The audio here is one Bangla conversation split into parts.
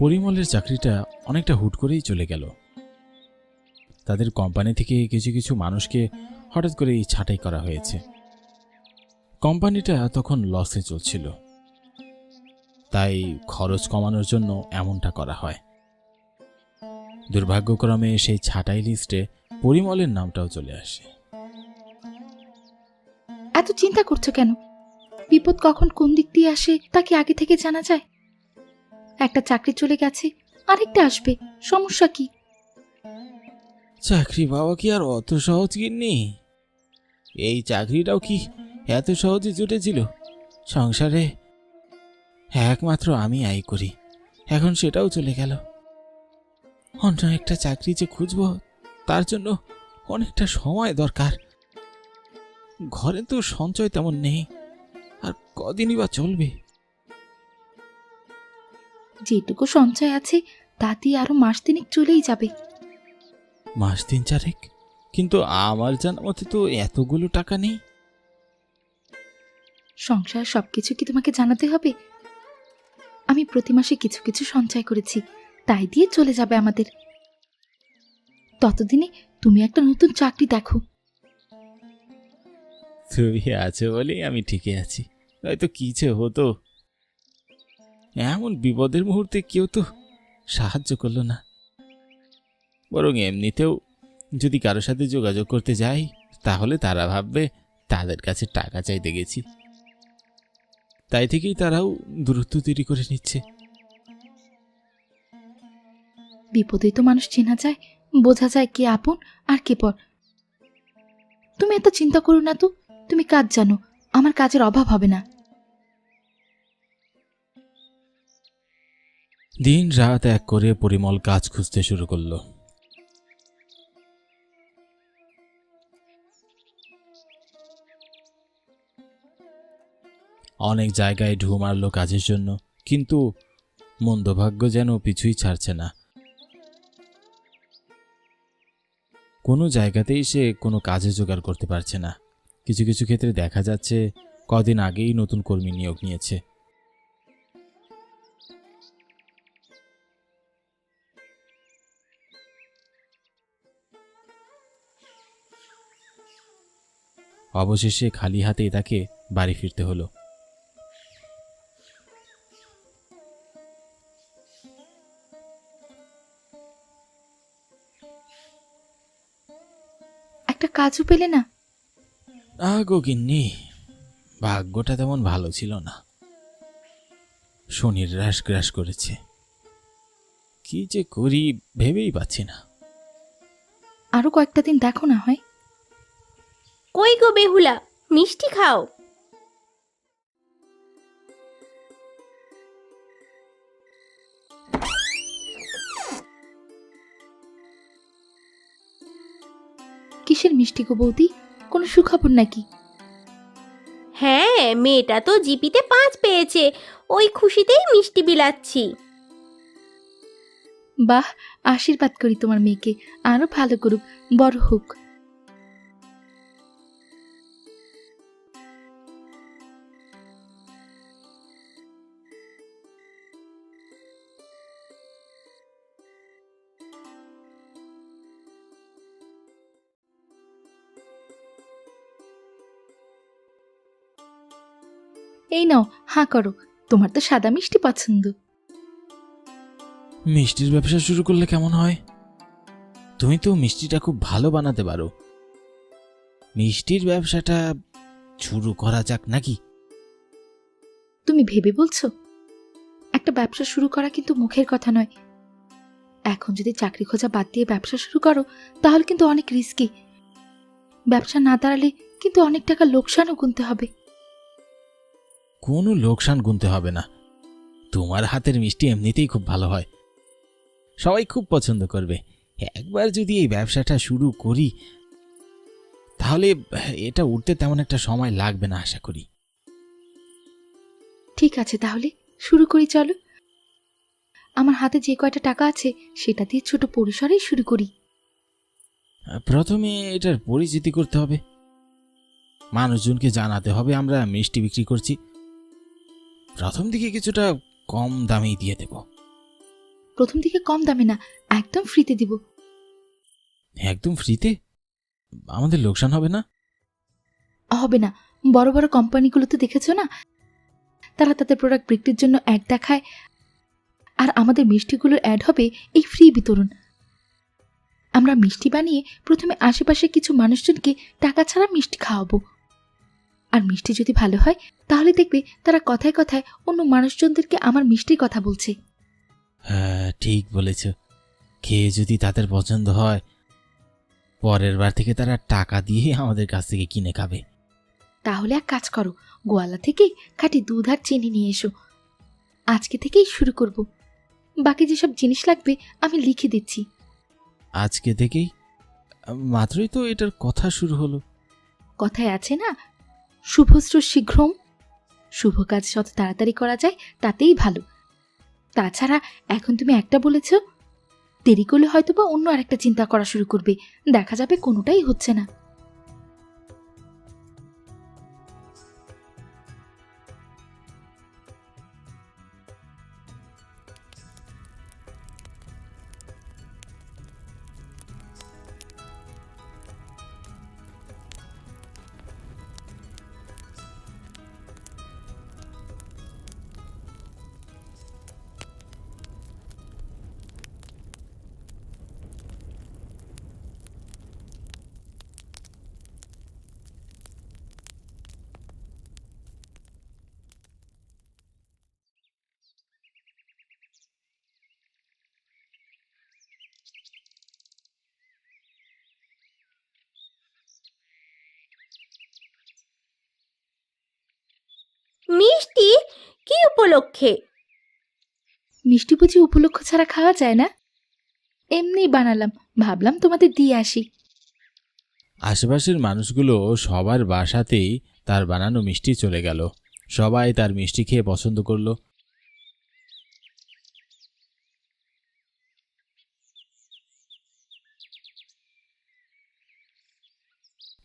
পরিমলের চাকরিটা অনেকটা হুট করেই চলে গেল। তাদের কোম্পানি থেকে কিছু কিছু মানুষকে হঠাৎ করেই ছাঁটাই করা হয়েছে। কোম্পানিটা তখন লসে চলছিল, তাই খরচ কমানোর জন্য এমনটা করা হয়। দুর্ভাগ্যক্রমে সেই ছাঁটাই লিস্টে পরিমলের নামটাও চলে আসে। এত চিন্তা করছো কেন? বিপদ কখন কোন দিক দিয়ে আসে তা কি আগে থেকে জানা যায়? একটা চাকরি চলে গেছে, আরেকটা আসবে, সমস্যা কি? চাকরি পাওয়া কি আর অত সহজ গিন্নি? এই চাকরিটাও কি এত সহজে জুটেছিল? সংসারে একমাত্র আমি আয় করি, এখন সেটাও চলে গেল। অন্য একটা চাকরি যে খুঁজব, তার জন্য অনেকটা সময় দরকার। ঘরে তো সঞ্চয় তেমন নেই, আর কদিনই বা চলবে? যেটুকু সঞ্চয় আছে তাতে আরো মাস তিনেক চলেই যাবে। মাস 3-4? কিন্তু আমার জানা মতে তো এতগুলো টাকা নেই। সংসার সবকিছু কি তোমাকে জানাতে হবে? আমি প্রতি মাসে কিছু কিছু সঞ্চয় করেছি, তাই দিয়ে চলে যাবে আমাদের। ততদিনে তুমি একটা নতুন চাকরি দেখো। তুমি আছো বলেই আমি ঠিকই আছি, হয়তো কিছু হতো। এমন বিপদের মুহূর্তে কেউ তো সাহায্য করলো না। বরং এমনিতেও যদি কারোর সাথে যোগাযোগ করতে যাই, তাহলে তারা ভাববে তাদের কাছে টাকা চাইতে গেছি। তাই থেকেই তারাও দূরত্ব তৈরি করে নিচ্ছে। বিপদেই তো মানুষ চেনা যায়, বোঝা যায় কে আপন আর কে পর। তুমি এত চিন্তা করো না তো, তুমি কাজ জানো, আমার কাজের অভাব হবে না। দিন রাত এক করে পরিমল কাজ খুঁজতে শুরু করলো। অনেক জায়গায় ঢু মারলো কাজের জন্য, কিন্তু মন্দভাগ্য যেন পিছুই ছাড়ছে না। কোনো জায়গাতেই সে কোনো কাজে জোগাড় করতে পারছে না। কিছু কিছু ক্ষেত্রে দেখা যাচ্ছে কদিন আগেই নতুন কর্মী নিয়োগ নিয়েছে। অবশেষে খালি হাতেই তাকে বাড়ি ফিরতে হলো। একটা কাজও পেলে না? গো গিন্নি, ভাগ্যটা তেমন ভালো ছিল না। শনির রাশ গ্রাস করেছে, কি যে করি ভেবেই পাচ্ছি না। আরো কয়েকটা দিন দেখো না হয়। কই গো বেহুলা, মিষ্টি খাও। কিসের মিষ্টি গো বৌদি? কোনো সুখবর নাকি? হ্যাঁ, মেয়েটা তো জিপিতে 5 পেয়েছে, ওই খুশিতেই মিষ্টি বিলাচ্ছি। বাহ, আশীর্বাদ করি তোমার মেয়েকে, আরো ভালো করুক, বড় হোক। এই নাও, হাঁ করো, তোমার তো সাদা মিষ্টি পছন্দ। মিষ্টির ব্যবসা শুরু করলে কেমন হয়? তুমি তো মিষ্টিটা খুব ভালো বানাতে পারো। মিষ্টির ব্যবসাটা শুরু করা যাক নাকি? তুমি ভেবে বলছো? একটা ব্যবসা শুরু করা কিন্তু মুখের কথা নয়। এখন যদি চাকরি খোঁজা বাদ দিয়ে ব্যবসা শুরু করো, তাহলে কিন্তু অনেক রিস্কি। ব্যবসা না দাঁড়ালে কিন্তু অনেক টাকা লোকসানও গুনতে হবে। কোনো লোকসান গুনতে হবে না। তোমার হাতের মিষ্টি এমনিতেই খুব ভালো হয়, সবাই খুব পছন্দ করবে। একবার যদি এই ব্যবসাটা শুরু করি, তাহলে এটা উঠতে তেমন একটা সময় লাগবে না আশা করি। ঠিক আছে, তাহলে শুরু করি চলো। আমার হাতে যে কয়টা টাকা আছে সেটা দিয়ে ছোট পরিসরেই শুরু করি। প্রথমে এটার পরিচিতি করতে হবে, মানুষজনকে জানাতে হবে আমরা মিষ্টি বিক্রি করছি। প্রথম দিকে কিছুটা কম দামেই দিয়ে দেব। প্রথম দিকে কম দামে না, একদম ফ্রিতে দিব। একদম ফ্রিতে? আমাদের লোকসান হবে না? হবে না, বড় বড় কোম্পানিগুলো তো দেখেছো না, তারা তাদের প্রোডাক্ট বিক্রির জন্য অ্যাড দেখায়, আর আমাদের মিষ্টিগুলোর অ্যাড হবে এই ফ্রি বিতরণ। আমরা মিষ্টি বানিয়ে প্রথমে আশেপাশে কিছু মানুষজনকে টাকা ছাড়া মিষ্টি খাওয়াবো, আর মিষ্টি যদি ভালো হয় তাহলে দেখবে তারা কথায় কথায় অন্য মানুষজনদেরকে আমার মিষ্টির কথা বলছে। হ্যাঁ, ঠিক বলেছ। খেয়ে যদি তাদের পছন্দ হয়, পরের বার থেকে তারা টাকা দিয়ে আমাদের কাছ থেকে কিনে খাবে। তাহলে এক কাজ করো, গোয়ালা থেকে খাঁটি দুধ আর চিনি নিয়ে এসো। আজকে থেকেই শুরু করব। বাকি যেসব জিনিস লাগবে আমি লিখে দিচ্ছি। আজকে থেকেই? মাত্রই তো এটার কথা শুরু হলো। কথায় আছে না, শুভস্র শীঘ্রম। শুভ কাজ যত তাড়াতাড়ি করা যায় তাতেই ভালো। তাছাড়া এখন তুমি একটা বলেছ, দেরি করলে হয়তো বা অন্য আরেকটা চিন্তা করা শুরু করবে, দেখা যাবে কোনোটাই হচ্ছে না। মিষ্টি কি উপলক্ষে? মিষ্টি বুঝি উপলক্ষ ছাড়া খাওয়া যায় না? এমনি বানালাম, ভাবলাম তোমাদের দিয়ে আসি। আশেপাশের মানুষগুলো সবার বাসাতেই তার বানানো মিষ্টি চলে গেল। সবাই তার মিষ্টি খেয়ে পছন্দ করলো।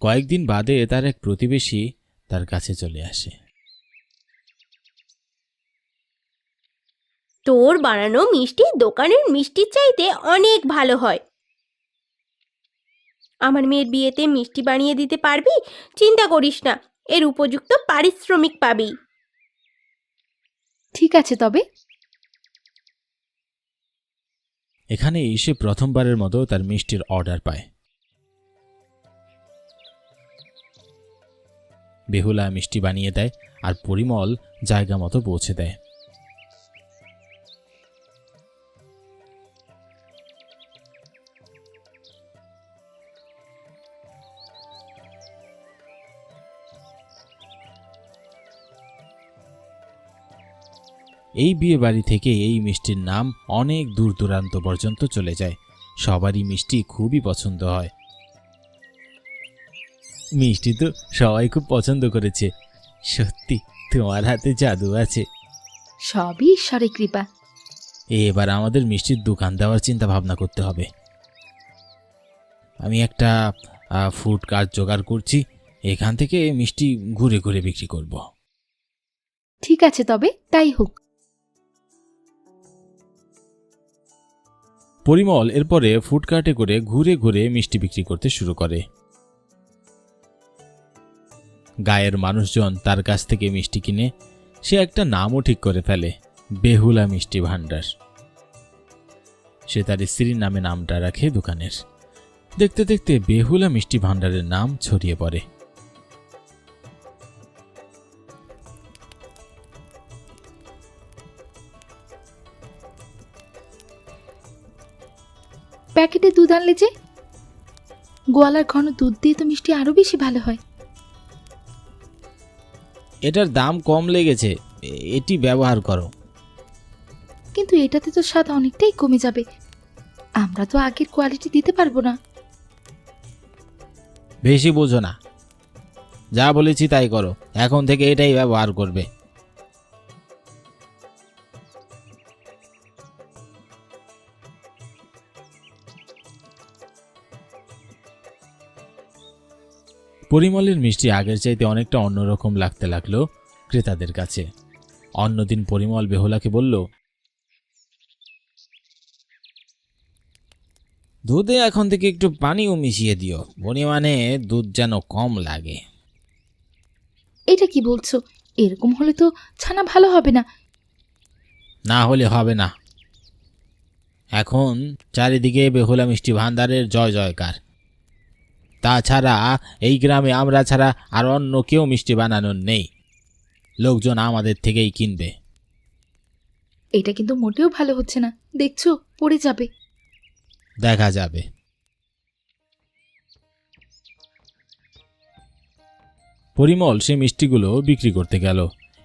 কয়েকদিন বাদে তার এক প্রতিবেশী তার কাছে চলে আসে। তোর বানানো মিষ্টি দোকানের মিষ্টির চাইতে অনেক ভালো হয়। আমার মেয়ের বিয়েতে মিষ্টি বানিয়ে দিতে পারবি? চিন্তা করিস না, এর উপযুক্ত পারিশ্রমিক পাবি। ঠিক আছে তবে। এখানে এসে প্রথমবারের মতো তার মিষ্টির অর্ডার পায়। বেহুলা মিষ্টি বানিয়ে দেয় আর পরিমল জায়গা মতো পৌঁছে দেয়। এই বিয়ে বাড়ি থেকে এই মিষ্টির নাম অনেক দূর দূরান্ত পর্যন্ত চলে যায়। সবারই মিষ্টি খুবই পছন্দ হয়। মিষ্টি তো সবাই খুব পছন্দ করেছে। সত্যি তোমার হাতে জাদু আছে। সবই ঈশ্বরের কৃপা। এবার আমাদের মিষ্টির দোকান দেওয়ার চিন্তা ভাবনা করতে হবে। আমি একটা ফুড কার্ট জোগাড় করছি, এখান থেকে মিষ্টি ঘুরে ঘুরে বিক্রি করব। ঠিক আছে তবে, তাই হোক। পরিমল এরপরে ফুড কার্টে করে ঘুরে ঘুরে মিষ্টি বিক্রি করতে শুরু করে। গায়ের মানুষজন তার কাছ থেকে মিষ্টি কিনে সে একটা নামও ঠিক করে ফেলে, বেহুলা মিষ্টি ভান্ডার। সে তার স্ত্রীর নামে নামটা রাখে দোকানের। দেখতে দেখতে বেহুলা মিষ্টি ভান্ডারের নাম ছড়িয়ে পড়ে। প্যাকেটে দুধ আনলে যে, গোয়ালার ঘন দুধ দিয়ে তো মিষ্টি আরো বেশি ভালো হয়। এটার দাম কম লেগেছে, এটি ব্যবহার করো। কিন্তু এটাতে তো স্বাদ অনেকটাই কমে যাবে, আমরা তো আগের কোয়ালিটি দিতে পারবো না। বেশি বোঝো না, যা বলেছি তাই করো। এখন থেকে এটাই ব্যবহার করবে। পরিমলের মিষ্টি আগের চাইতে অনেকটা অন্যরকম লাগতে লাগলো ক্রেতাদের কাছে। অন্যদিন পরিমল বেহুলাকে বলল, দুধে এখন থেকে একটু পানিও মিশিয়ে দিও, পরিমাণে দুধ যেন কম লাগে। এটা কি বলছো? এরকম হলে তো ছানা ভালো হবে না। না হলে হবে না। এখন চারিদিকে বেহুলা মিষ্টি ভান্ডারের জয় জয়কার। তাছাড়া এই গ্রামে আমরা ছাড়া আর অন্য কেউ মিষ্টি বানানোর নেই। লোকজন আমাদের থেকেই কিনবে। এটা কিন্তু মোটেও ভালো হচ্ছে না, দেখছো পড়ে যাবে। দেখা যাবে। পরিমল সে মিষ্টিগুলো বিক্রি করতে গেল।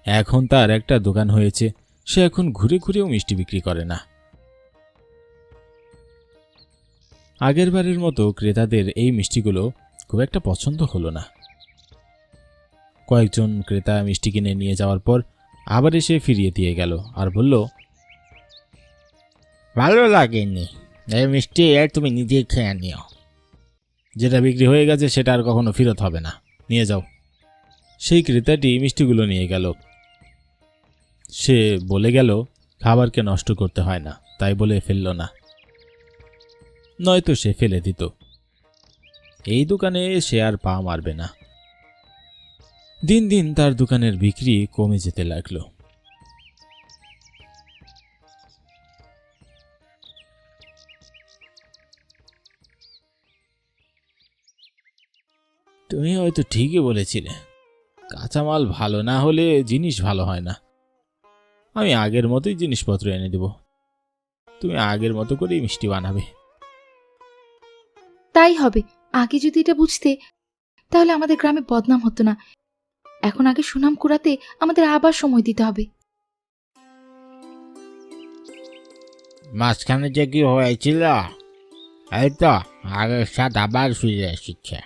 এখন তার একটা দোকান হয়েছে, সে এখন ঘুরে ঘুরেও মিষ্টি বিক্রি করে না। আগের বারের মতো ক্রেতাদের এই মিষ্টিগুলো খুব একটা পছন্দ হলো না। কয়েকজন ক্রেতা মিষ্টি কিনে নিয়ে যাওয়ার পর আবার এসে ফিরিয়ে দিয়ে গেল আর বলল, ভালো লাগেনি, এই মিষ্টি তুমি নিজেই খেয়ে নিও। যেটা বিক্রি হয়ে গেছে সেটা আর কখনো ফেরত হবে না, নিয়ে যাও। সেই ক্রেতাটি মিষ্টিগুলো নিয়ে গেল। সে বলে গেল খাবারকে নষ্ট করতে হয় না, তাই বলে ফেলল না, নয়তো সে ফেলে দিত। এই দোকানে সে আর পা মারবে না। দিন দিন তার দোকানের বিক্রি কমে যেতে লাগলো। তুমি হয়তো ঠিকই বলেছিলে, কাঁচামাল ভালো না হলে জিনিস ভালো হয় না। আমি আগের মতোই জিনিসপত্র এনে দেব, তুমি আগের মতো করেই মিষ্টি বানাবে। তাই হবে। আগে যদি এটা বুঝতে, তাহলে আমাদের গ্রামে বদনাম হতো না। এখন আগে সুনাম কুড়াতে আমাদের আবার সময় দিতে হবে। মাঝখানে যে কি হয়েছিল, এই তো আগের স্বাদ আবার ফিরে এসেছে।